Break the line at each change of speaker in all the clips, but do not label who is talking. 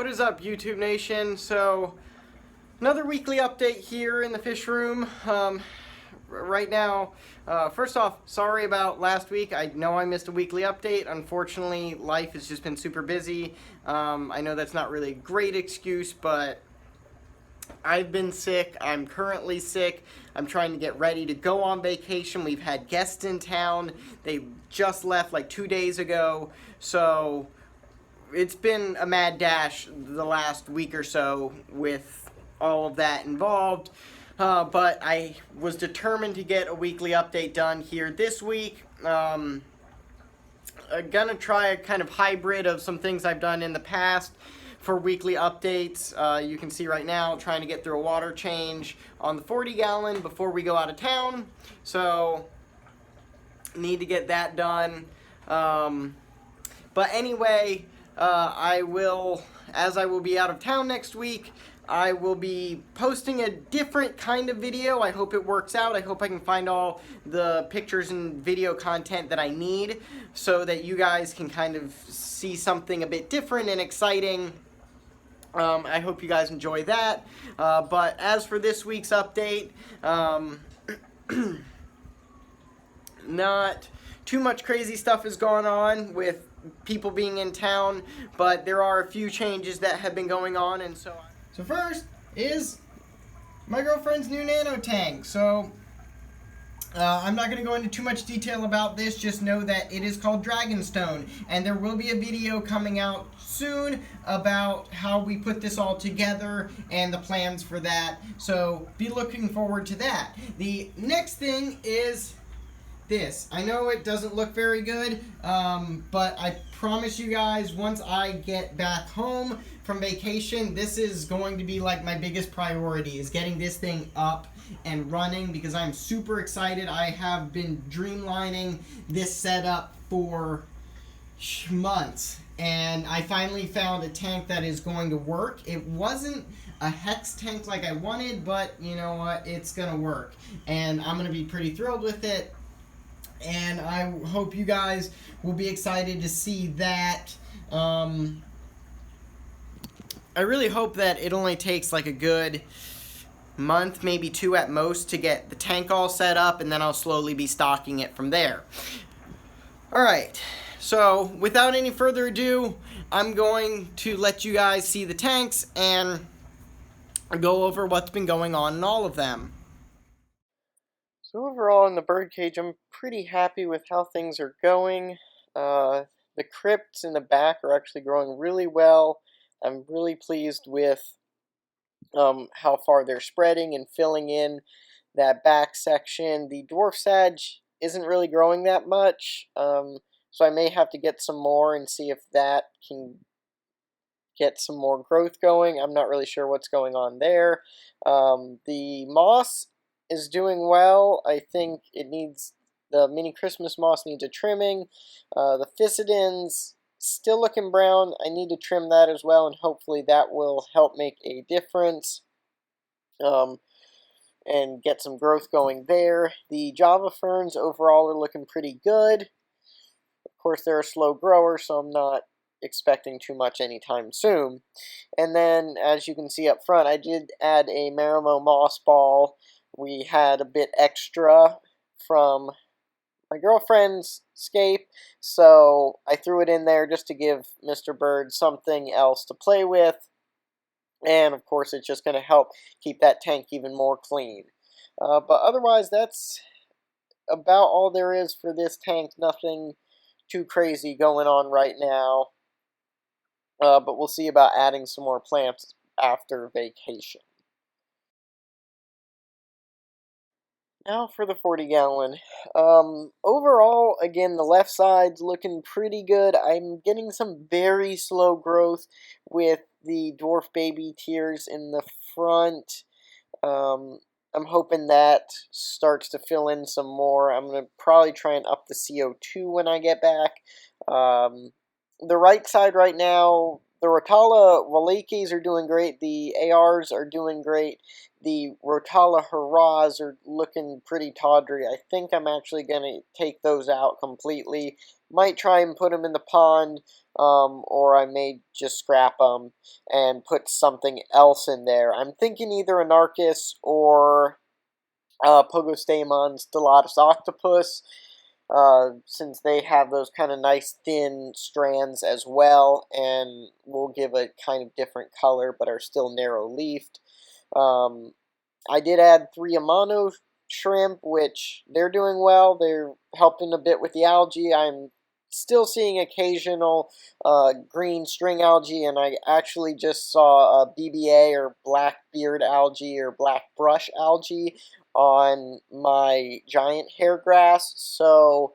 What is up, YouTube Nation? So, another weekly update here in the fish room. Right now, first off, sorry about last week. I know I missed a weekly update. Unfortunately, life has just been super busy. I know that's not really a great excuse, but I've been sick. I'm currently sick. I'm trying to get ready to go on vacation. We've had guests in town. They just left like 2 days ago. So it's been a mad dash the last week or so with all of that involved. But I was determined to get a weekly update done here this week. I'm gonna try a kind of hybrid of some things I've done in the past for weekly updates. You can see right now trying to get through a water change on the 40-gallon before we go out of town. So need to get that done. But anyway, I will be out of town next week, I will be posting a different kind of video. I hope it works out. I hope I can find all the pictures and video content that I need so that you guys can kind of see something a bit different and exciting. I hope you guys enjoy that. But as for this week's update, not too much crazy stuff is going on with people being in town, but there are a few changes that have been going on, and so first is my girlfriend's new nano tank. So I'm not going to go into too much detail about this, just know that it is called Dragonstone, and there will be a video coming out soon about how we put this all together and the plans for that, so be looking forward to that. The next thing is this. I know it doesn't look very good, but I promise you guys, once I get back home from vacation, this is going to be like my biggest priority, is getting this thing up and running, because I'm super excited. I have been dreamlining this setup for months, and I finally found a tank that is going to work. It wasn't a hex tank like I wanted, but you know what, it's gonna work, and I'm gonna be pretty thrilled with it. And I hope you guys will be excited to see that. I really hope that it only takes like a good month, maybe 2 at most, to get the tank all set up, and then I'll slowly be stocking it from there. Alright, so without any further ado, I'm going to let you guys see the tanks and go over what's been going on in all of them. So overall in the birdcage, I'm pretty happy with how things are going. The crypts in the back are actually growing really well. I'm really pleased with how far they're spreading and filling in that back section. The dwarf sag isn't really growing that much, so I may have to get some more and see if that can get some more growth going. I'm not really sure what's going on there. The moss is doing well. I think it needs, the mini Christmas moss needs a trimming. The physidins still looking brown. I need to trim that as well, and hopefully that will help make a difference and get some growth going there. The Java ferns overall are looking pretty good. Of course, they're a slow grower, so I'm not expecting too much anytime soon. And then, as you can see up front, I did add a Marimo moss ball. We had a bit extra from my girlfriend's scape, so I threw it in there just to give Mr. Bird something else to play with, and of course it's just going to help keep that tank even more clean. But otherwise, that's about all there is for this tank. Nothing too crazy going on right now, but we'll see about adding some more plants after vacation. Now for the 40-gallon. Overall, again, the left side's looking pretty good. I'm getting some very slow growth with the dwarf baby tiers in the front. I'm hoping that starts to fill in some more. I'm going to probably try and up the CO2 when I get back. The right side right now, the Rotala Walikis are doing great. The ARs are doing great. The Rotala Hurrahs are looking pretty tawdry. I think I'm actually going to take those out completely. Might try and put them in the pond, or I may just scrap them and put something else in there. I'm thinking either Anarchus or Pogostemon stellatus octopus, since they have those kind of nice thin strands as well, and will give a kind of different color, but are still narrow-leafed. I did add 3 Amano shrimp, which they're doing well. They're helping a bit with the algae. I'm still seeing occasional green string algae, and I actually just saw a BBA or blackbeard algae or black brush algae on my giant hair grass. So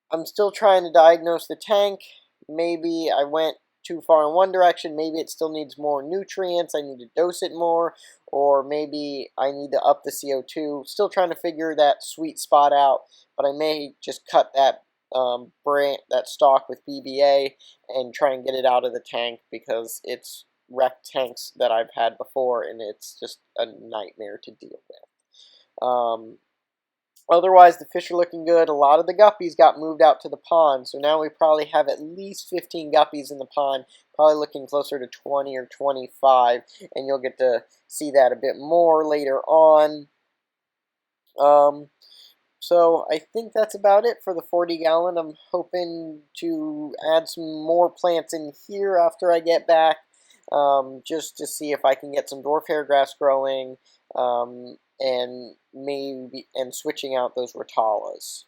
I'm still trying to diagnose the tank. Maybe I went too far in one direction. Maybe it still needs more nutrients. I need to dose it more, or maybe I need to up the CO2. Still trying to figure that sweet spot out, but I may just cut that that stalk with BBA and try and get it out of the tank, because it's wrecked tanks that I've had before, and it's just a nightmare to deal with. Otherwise, the fish are looking good. A lot of the guppies got moved out to the pond, so now we probably have at least 15 guppies in the pond, probably looking closer to 20 or 25, and you'll get to see that a bit more later on. So I think that's about it for the 40 gallon. I'm hoping to add some more plants in here after I get back, just to see if I can get some dwarf hair grass growing, and maybe switching out those Rotalas.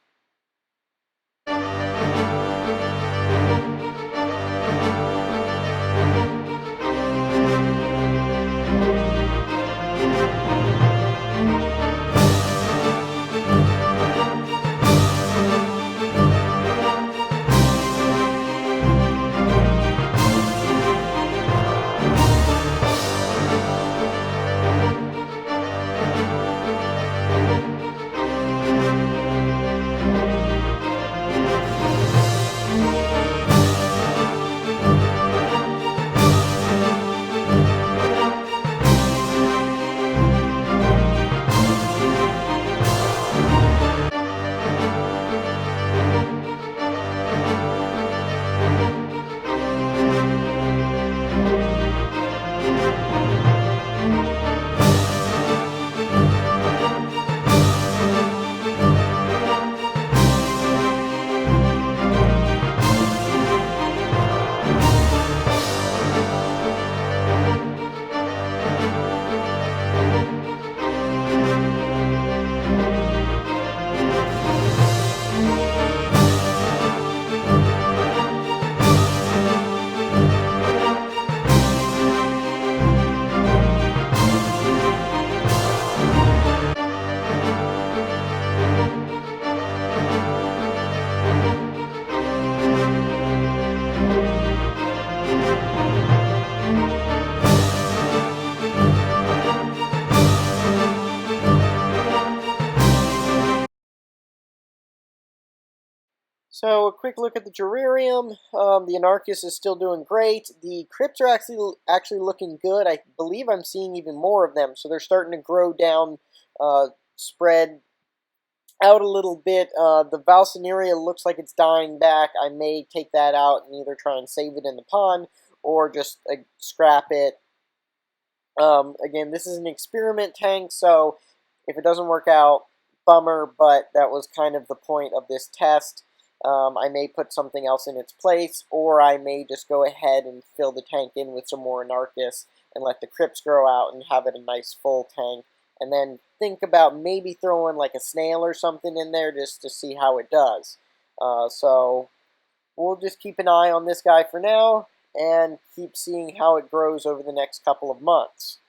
So a quick look at the gerarium. The Anarchus is still doing great. The crypts are actually looking good. I believe I'm seeing even more of them. So they're starting to grow down, spread out a little bit. The Valsineria looks like it's dying back. I may take that out and either try and save it in the pond or just scrap it. Again, this is an experiment tank, so if it doesn't work out, bummer, but that was kind of the point of this test. I may put something else in its place, or I may just go ahead and fill the tank in with some more Anarchus and let the crypts grow out and have it a nice full tank. And then think about maybe throwing like a snail or something in there just to see how it does. So we'll just keep an eye on this guy for now and keep seeing how it grows over the next couple of months.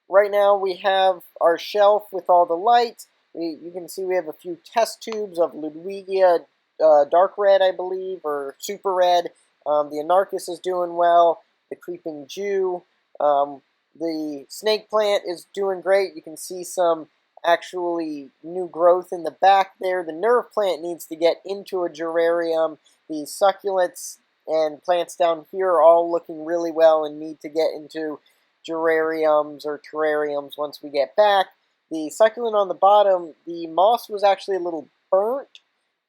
Right now we have our shelf with all the light. You can see we have a few test tubes of Ludwigia dark red, I believe, or super red. The Anarchus is doing well. The creeping Jew. The snake plant is doing great. You can see some actually new growth in the back there. The nerve plant needs to get into a gerarium. The succulents and plants down here are all looking really well and need to get into gerariums or terrariums once we get back.
The succulent on the bottom, the moss was actually a little burnt.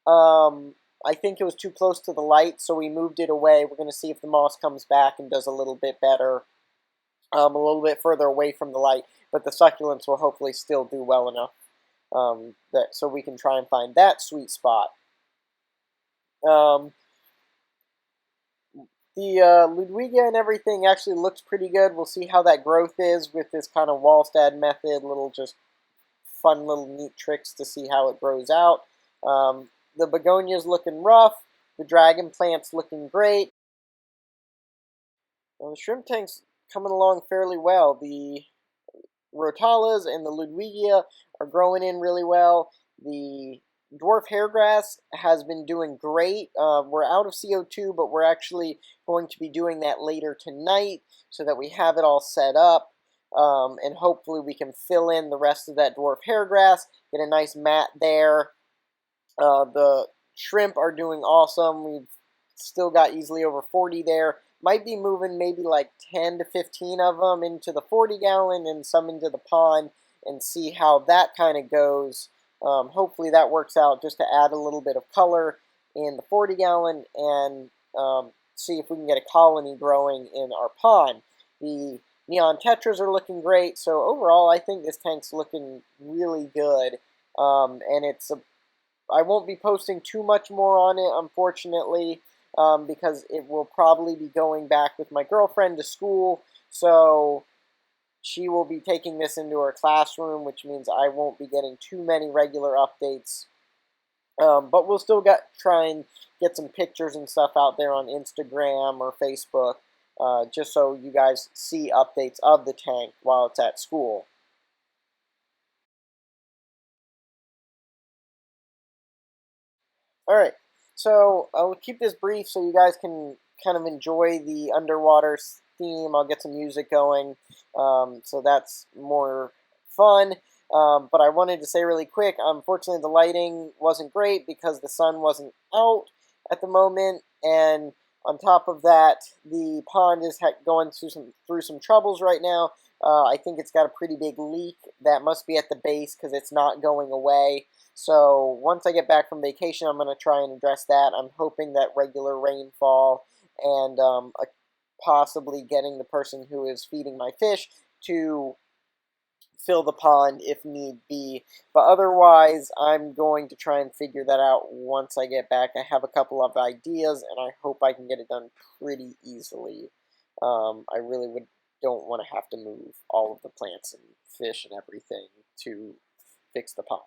I think it was too close to the light, so we moved it away. We're going to see if the moss comes back and does a little bit better, a little bit further away from the light. But the succulents will hopefully still do well enough so we can try and find that sweet spot. The Ludwigia and everything actually looks pretty good. We'll see how that growth is with this kind of Wallstad method, little just fun little neat tricks to see how it grows out. The begonia's looking rough. The dragon plant's looking great. Well, the shrimp tank's coming along fairly well. The Rotalas and the Ludwigia are growing in really well. The dwarf hairgrass has been doing great. We're out of CO2, but we're actually going to be doing that later tonight so that we have it all set up. And hopefully we can fill in the rest of that dwarf hairgrass, get a nice mat there. The shrimp are doing awesome. We've still got easily over 40 there. Might be moving maybe like 10 to 15 of them into the 40-gallon and some into the pond and see how that kind of goes. Hopefully that works out just to add a little bit of color in the 40-gallon and see if we can get a colony growing in our pond. The neon tetras are looking great, so overall I think this tank's looking really good. And I won't be posting too much more on it, unfortunately, because it will probably be going back with my girlfriend to school, so she will be taking this into her classroom, which means I won't be getting too many regular updates. But we'll still try and get some pictures and stuff out there on Instagram or Facebook, just so you guys see updates of the tank while it's at school. Alright, so I'll keep this brief so you guys can kind of enjoy the underwater theme. I'll get some music going, so that's more fun. But I wanted to say really quick, unfortunately the lighting wasn't great because the sun wasn't out at the moment, and on top of that, the pond is going through some troubles right now. I think it's got a pretty big leak that must be at the base because it's not going away. So once I get back from vacation, I'm going to try and address that. I'm hoping that regular rainfall and possibly getting the person who is feeding my fish to fill the pond if need be. But otherwise, I'm going to try and figure that out once I get back. I have a couple of ideas, and I hope I can get it done pretty easily. I really don't want to have to move all of the plants and fish and everything to fix the pond.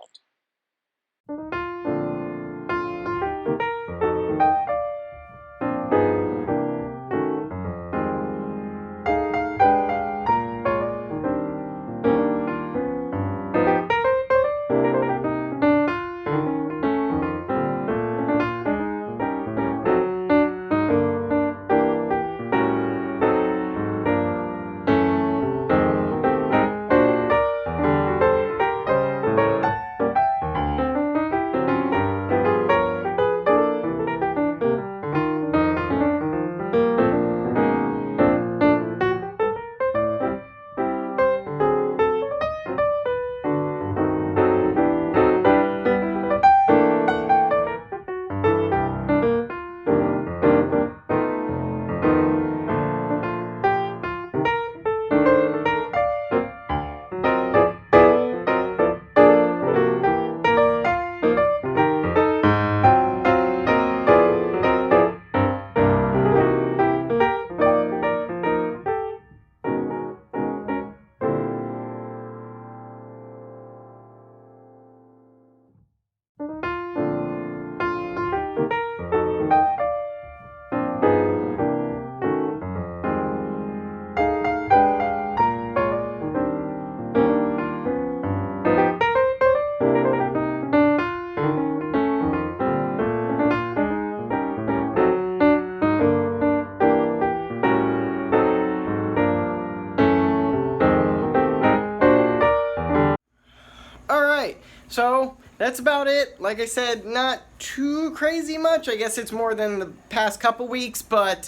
So that's about it. Like I said, not too crazy much. I guess it's more than the past couple weeks, but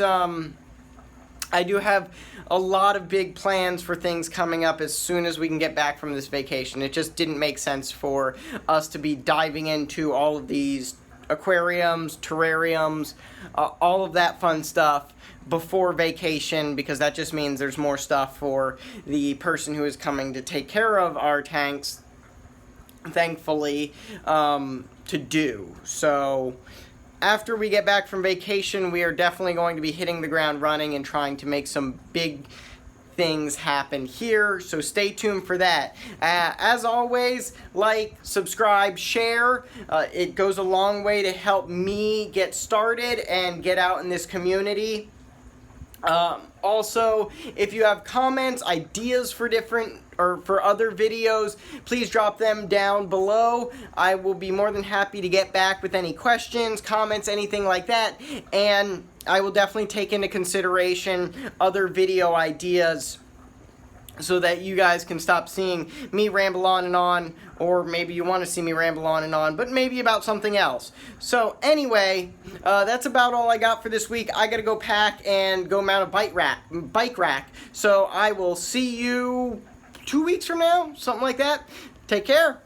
I do have a lot of big plans for things coming up as soon as we can get back from this vacation. It just didn't make sense for us to be diving into all of these aquariums, terrariums, all of that fun stuff before vacation, because that just means there's more stuff for the person who is coming to take care of our tanks, thankfully, to do. So after we get back from vacation, we are definitely going to be hitting the ground running and trying to make some big things happen here, so stay tuned for that. As always, like, subscribe, share. It goes a long way to help me get started and get out in this community. Also, if you have comments, ideas for different or for other videos, please drop them down below. I will be more than happy to get back with any questions, comments, anything like that, and I will definitely take into consideration other video ideas so that you guys can stop seeing me ramble on and on, or maybe you want to see me ramble on and on, but maybe about something else. So anyway, that's about all I got for this week. I gotta go pack and go mount a bike rack. So I will see you 2 weeks from now, something like that. Take care.